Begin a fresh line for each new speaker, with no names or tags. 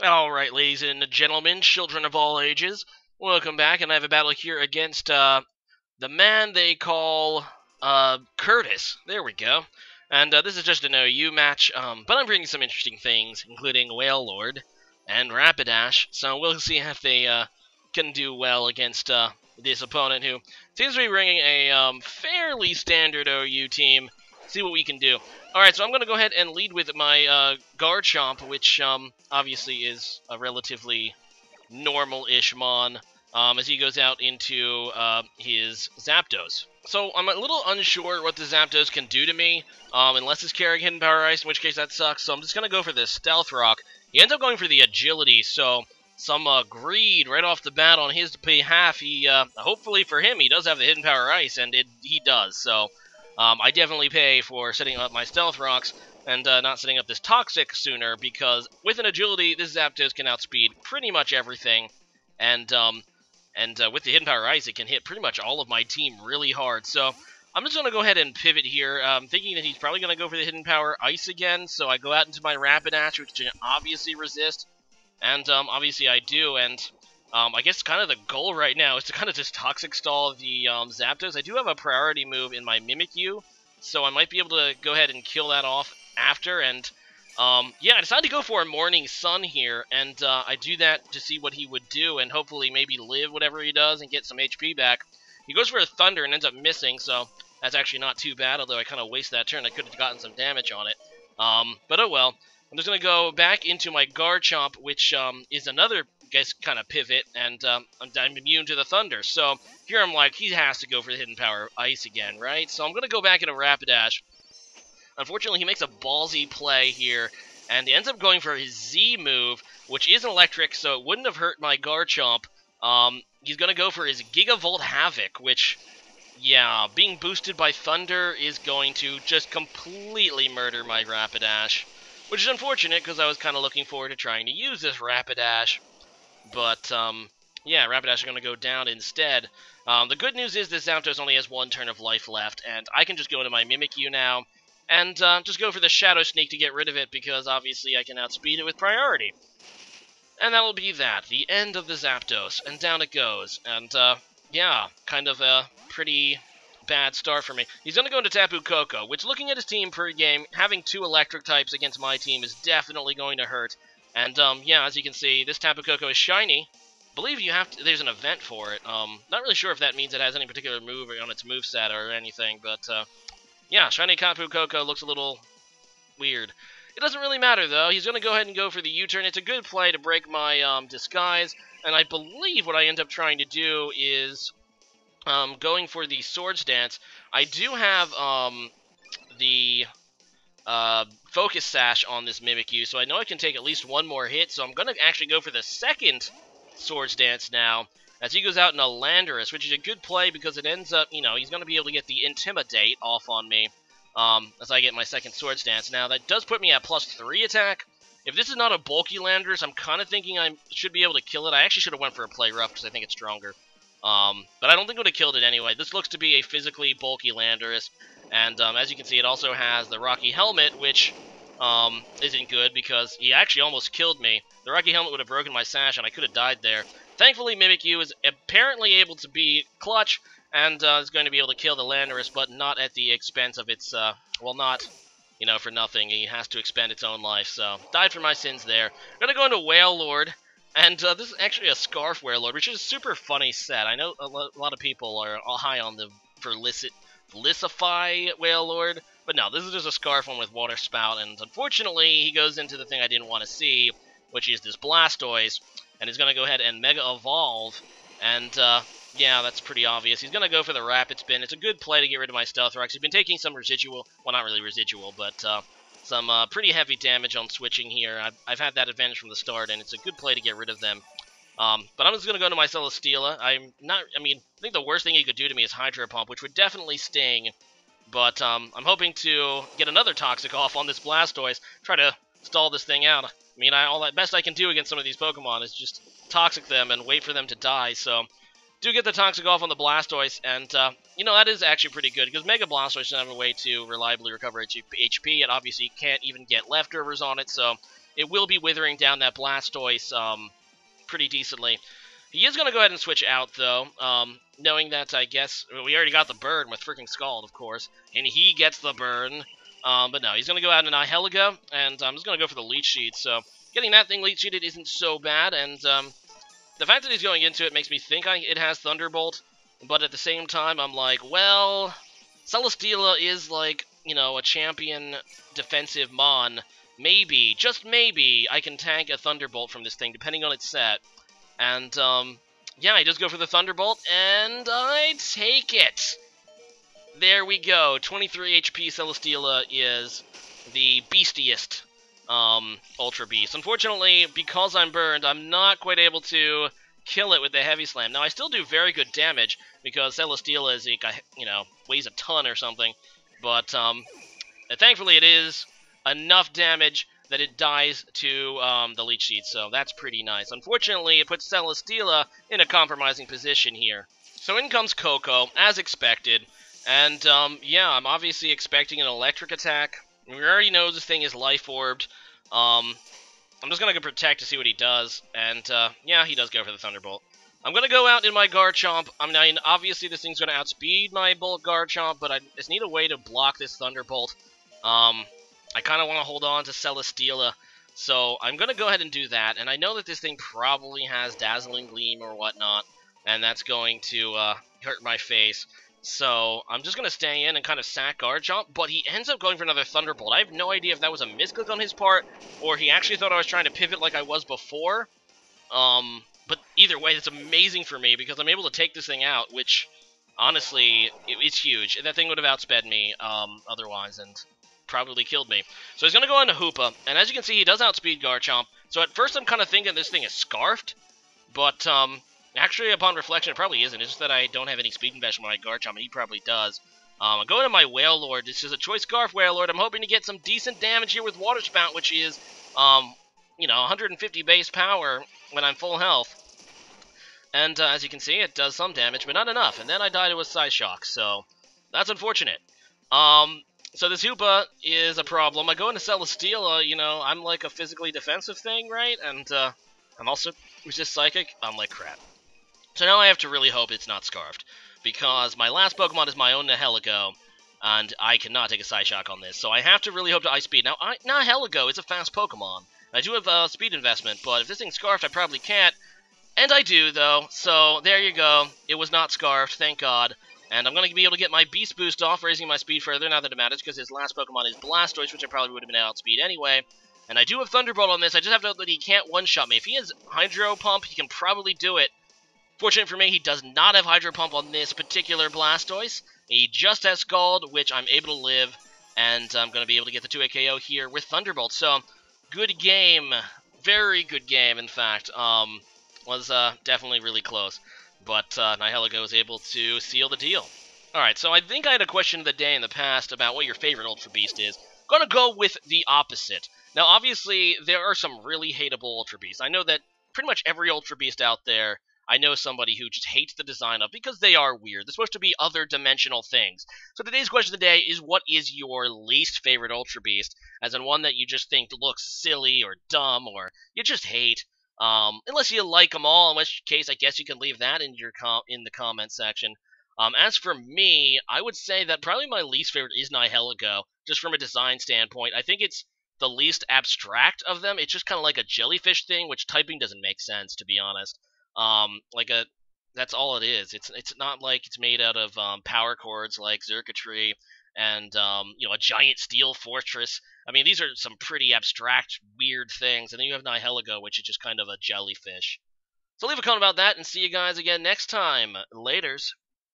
Alright, ladies and gentlemen, children of all ages, welcome back, and I have a battle here against, the man they call, Curtis. There we go. And, this is just an OU match, but I'm bringing some interesting things, including Wailord and Rapidash, so we'll see if they, can do well against, this opponent who seems to be bringing a, fairly standard OU team. See what we can do. Alright, so I'm going to go ahead and lead with my Garchomp, which obviously is a relatively normal-ish Mon, as he goes out into his Zapdos. So I'm a little unsure what the Zapdos can do to me, unless it's carrying Hidden Power Ice, in which case that sucks, so I'm just going to go for the Stealth Rock. He ends up going for the Agility, so some greed right off the bat on his behalf. He, hopefully for him, he does have the Hidden Power Ice, and he does, so I definitely pay for setting up my Stealth Rocks and not setting up this Toxic sooner, because with an Agility, this Zapdos can outspeed pretty much everything, and with the Hidden Power Ice, it can hit pretty much all of my team really hard. So I'm just going to go ahead and pivot here, thinking that he's probably going to go for the Hidden Power Ice again, so I go out into my Rapidash, which can obviously resist, and obviously I do, and I guess kind of the goal right now is to kind of just Toxic Stall the Zapdos. I do have a priority move in my Mimikyu, so I might be able to go ahead and kill that off after, and yeah, I decided to go for a Morning Sun here, and I do that to see what he would do, and hopefully maybe live whatever he does and get some HP back. He goes for a Thunder and ends up missing, so that's actually not too bad, although I kind of wasted that turn. I could have gotten some damage on it, but oh well. I'm just going to go back into my Garchomp, which is another, I guess, kind of pivot, and I'm immune to the Thunder. So here I'm like, he has to go for the Hidden Power Ice again, right? So I'm going to go back into Rapidash. Unfortunately, he makes a ballsy play here, and he ends up going for his Z move, which is electric, so it wouldn't have hurt my Garchomp. He's going to go for his Gigavolt Havoc, which, yeah, being boosted by Thunder is going to just completely murder my Rapidash. Which is unfortunate, because I was kind of looking forward to trying to use this Rapidash. But, yeah, Rapidash is going to go down instead. The good news is this Zapdos only has one turn of life left, and I can just go into my Mimikyu now, and just go for the Shadow Sneak to get rid of it, because obviously I can outspeed it with priority. And that'll be that, the end of the Zapdos, and down it goes. And, yeah, kind of a pretty bad start for me. He's going to go into Tapu Koko, which, looking at his team per game, having two electric types against my team is definitely going to hurt. And, yeah, as you can see, this Tapu Koko is shiny. I believe you have to, there's an event for it. Not really sure if that means it has any particular move on its moveset or anything, but, yeah, shiny Tapu Koko looks a little weird. It doesn't really matter, though. He's going to go ahead and go for the U-turn. It's a good play to break my, disguise, and I believe what I end up trying to do is going for the Swords Dance. I do have the Focus Sash on this Mimikyu, so I know I can take at least one more hit, so I'm going to actually go for the second Swords Dance now, as he goes out in a Landorus, which is a good play because it ends up, you know, he's going to be able to get the Intimidate off on me as I get my second Swords Dance. Now, that does put me at +3 attack. If this is not a bulky Landorus, I'm kind of thinking I should be able to kill it. I actually should have went for a Play Rough because I think it's stronger. But I don't think it would have killed it anyway. This looks to be a physically bulky Landorus, and as you can see, it also has the Rocky Helmet, which isn't good because he actually almost killed me. The Rocky Helmet would have broken my sash, and I could have died there. Thankfully, Mimikyu is apparently able to be clutch, and is going to be able to kill the Landorus, but not at the expense of its, well, not, you know, for nothing. He has to expend its own life, so died for my sins there. I'm going to go into Wailord. And this is actually a Scarf Wailord, which is a super funny set. I know a lot of people are high on the Felicify Wailord, but no, this is just a Scarf one with Water Spout, and unfortunately, he goes into the thing I didn't want to see, which is this Blastoise, and he's going to go ahead and Mega Evolve, and yeah, that's pretty obvious. He's going to go for the Rapid Spin. It's a good play to get rid of my Stealth Rocks. He's been taking some residual, well, not really residual, but some pretty heavy damage on switching here. I've had that advantage from the start, and it's a good play to get rid of them. But I'm just going to go to my Celesteela. I think the worst thing he could do to me is Hydro Pump, which would definitely sting. But I'm hoping to get another Toxic off on this Blastoise, try to stall this thing out. I mean, all that best I can do against some of these Pokemon is just Toxic them and wait for them to die, so do get the Toxic off on the Blastoise, and, you know, that is actually pretty good, because Mega Blastoise doesn't have a way to reliably recover HP. It obviously can't even get leftovers on it, so it will be withering down that Blastoise pretty decently. He is going to go ahead and switch out, though, knowing that, I guess, we already got the burn with freaking Scald, of course, and he gets the burn. But no, he's going to go out in Nihilego, and I'm just going to go for the Leech Seed, so getting that thing Leech Seeded isn't so bad, and the fact that he's going into it makes me think it has Thunderbolt, but at the same time, I'm like, well, Celesteela is, like, you know, a champion defensive Mon. Maybe, just maybe, I can tank a Thunderbolt from this thing, depending on its set. And, yeah, I just go for the Thunderbolt, and I take it! There we go. 23 HP Celesteela is the beastiest Ultra Beast. Unfortunately, because I'm burned, I'm not quite able to kill it with the Heavy Slam. Now, I still do very good damage, because Celesteela is, you know, weighs a ton or something. But, thankfully, it is enough damage that it dies to the Leech Seed, so that's pretty nice. Unfortunately, it puts Celesteela in a compromising position here. So in comes Coco, as expected, and yeah, I'm obviously expecting an electric attack. We already know this thing is life-orbed. I'm just going to go Protect to see what he does, and yeah, he does go for the Thunderbolt. I'm going to go out in my Garchomp. I mean, obviously this thing's going to outspeed my Bulk Garchomp, but I just need a way to block this Thunderbolt. I kind of want to hold on to Celesteela, so I'm going to go ahead and do that, and I know that this thing probably has Dazzling Gleam or whatnot, and that's going to hurt my face, so I'm just going to stay in and kind of sack Garchomp, but he ends up going for another Thunderbolt. I have no idea if that was a misclick on his part, or he actually thought I was trying to pivot like I was before, but either way, it's amazing for me, because I'm able to take this thing out, which, honestly, it's huge. That thing would have outsped me otherwise, and probably killed me. So he's going to go into Hoopa, and as you can see, he does outspeed Garchomp. So at first I'm kind of thinking this thing is Scarfed, but actually upon reflection it probably isn't. It's just that I don't have any Speed Investment on my Garchomp, and he probably does. I'm going to my Wailord. This is a Choice Scarf Wailord. I'm hoping to get some decent damage here with Water Spout, which is, you know, 150 base power when I'm full health. And as you can see, it does some damage, but not enough. And then I die to a Psyshock, so that's unfortunate. So this Hoopa is a problem. I go into Celesteela, you know, I'm like a physically defensive thing, right? And I'm also resist Psychic. I'm like crap. So now I have to really hope it's not Scarfed, because my last Pokemon is my own Nihilego, and I cannot take a Psyshock on this. So I have to really hope to Ice Speed. Now, Nihilego is a fast Pokemon. I do have Speed Investment, but if this thing's Scarfed, I probably can't. And I do, though, so there you go. It was not Scarfed, thank God. And I'm going to be able to get my Beast Boost off, raising my speed further, now that it matters, because his last Pokemon is Blastoise, which I probably would have been outspeed anyway. And I do have Thunderbolt on this, I just have to know that he can't one-shot me. If he has Hydro Pump, he can probably do it. Fortunate for me, he does not have Hydro Pump on this particular Blastoise. He just has Scald, which I'm able to live, and I'm going to be able to get the 2-hit KO here with Thunderbolt. So, good game. Very good game, in fact. Was definitely really close. But Nihilego was able to seal the deal. Alright, so I think I had a question of the day in the past about what your favorite Ultra Beast is. I'm going to go with the opposite. Now, obviously, there are some really hateable Ultra Beasts. I know that pretty much every Ultra Beast out there, I know somebody who just hates the design of, because they are weird. They're supposed to be other dimensional things. So today's question of the day is, what is your least favorite Ultra Beast? As in one that you just think looks silly or dumb or you just hate. Unless you like them all, in which case I guess you can leave that in the comment section. As for me, I would say that probably my least favorite is Nihilego, just from a design standpoint. I think it's the least abstract of them. It's just kind of like a jellyfish thing, which typing doesn't make sense, to be honest. That's all it is. It's not like it's made out of power chords like Xurkitree and you know, a giant steel fortress. I mean, these are some pretty abstract, weird things. And then you have Nihilego, which is just kind of a jellyfish. So leave a comment about that, and see you guys again next time. Laters.